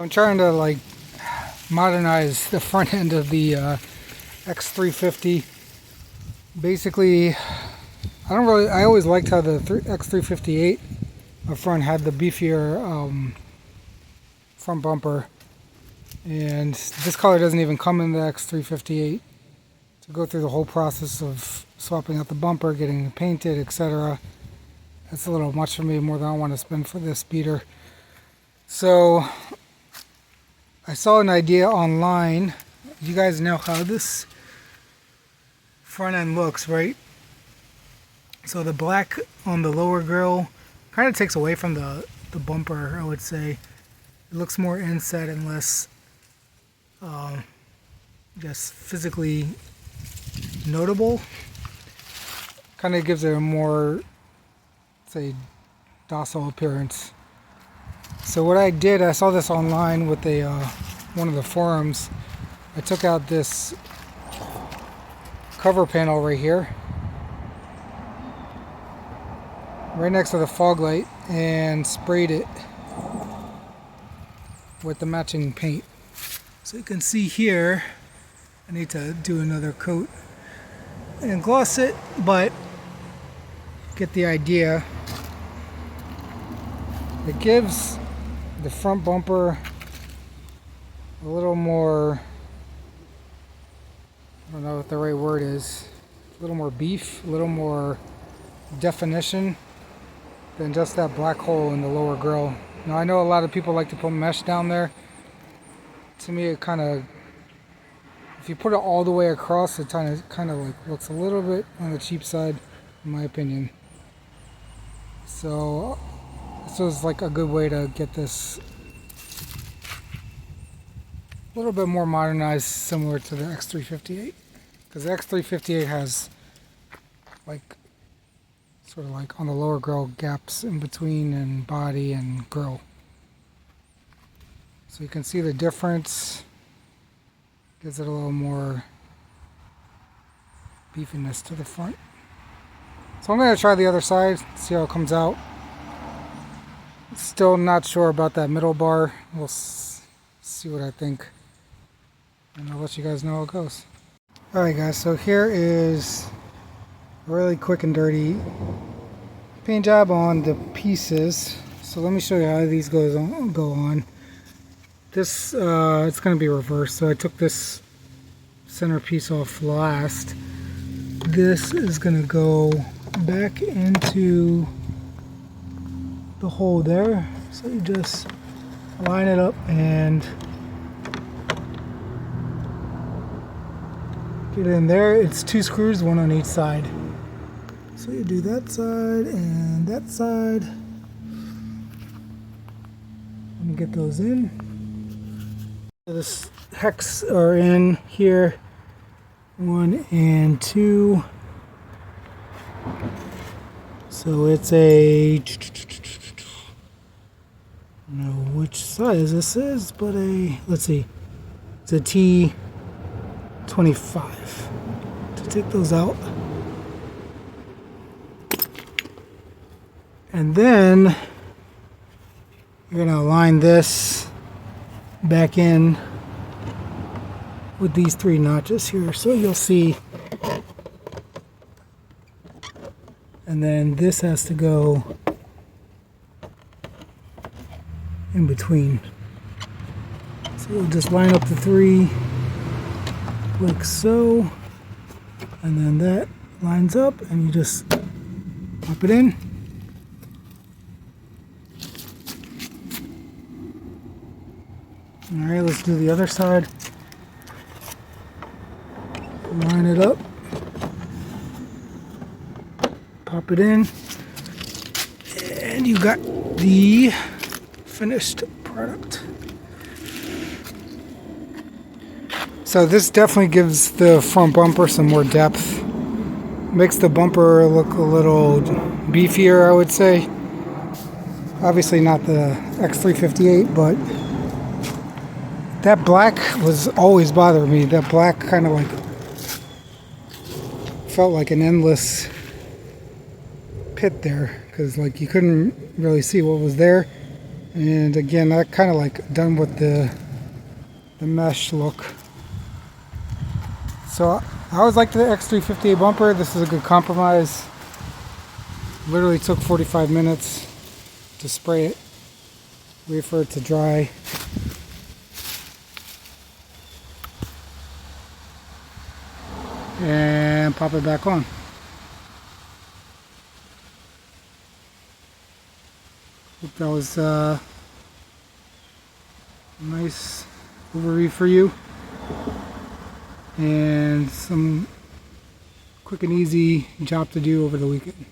I'm trying to like modernize the front end of the X350. Basically, I always liked how the X358 up front had the beefier front bumper, and this color doesn't even come in the X358. To go through the whole process of swapping out the bumper, getting it painted, etc. That's a little much for me, more than I want to spend for this beater. So I saw an idea online. You guys know how this front end looks, right? So the black on the lower grille kind of takes away from the bumper, I would say. It looks more inset and less just physically notable. Kind of gives it a more, say, docile appearance. So what I did, I saw this online with one of the forums. I took out this cover panel right here, right next to the fog light, and sprayed it with the matching paint. So you can see here, I need to do another coat and gloss it, but get the idea. It gives the front bumper a little more, I don't know what the right word is, a little more beef, a little more definition than just that black hole in the lower grille. Now I know a lot of people like to put mesh down there. To me it kind of, if you put it all the way across, it kind of like looks a little bit on the cheap side, in my opinion. So this was like a good way to get this a little bit more modernized, similar to the X358, because the X358 has like sort of like on the lower grille gaps in between and body and grille. So you can see the difference. Gives it a little more beefiness to the front. So I'm going to try the other side, see how it comes out. Still not sure about that middle bar. We'll see what I think, and I'll let you guys know how it goes. Alright guys, so here is a really quick and dirty paint job on the pieces. So let me show you how these go on. This it's going to be reversed, so I took this center piece off last. This is going to go back into the hole there, so you just line it up and get it in there. It's 2 screws, 1 on each side, so you do that side and that side. Let me get those in. This hex are in here, 1 and 2. So it's a, I don't know which size this is, but let's see, it's a T25. To take those out, and then you're gonna align this back in with these 3 notches here, so you'll see. And then this has to go in between. So we'll just line up the 3 like so, and then that lines up, and you just pop it in. Alright, let's do the other side. Line it up. Pop it in. And you got the finished product. So this definitely gives the front bumper some more depth. Makes the bumper look a little beefier, I would say. Obviously not the X358, but that black was always bothering me. That black kind of like felt like an endless pit there, because like you couldn't really see what was there. And again, I kind of like done with the mesh look. So I always liked the X350 bumper. This is a good compromise. Literally took 45 minutes to spray it, wait for it to dry. And pop it back on. Hope that was a nice overview for you. And some quick and easy job to do over the weekend.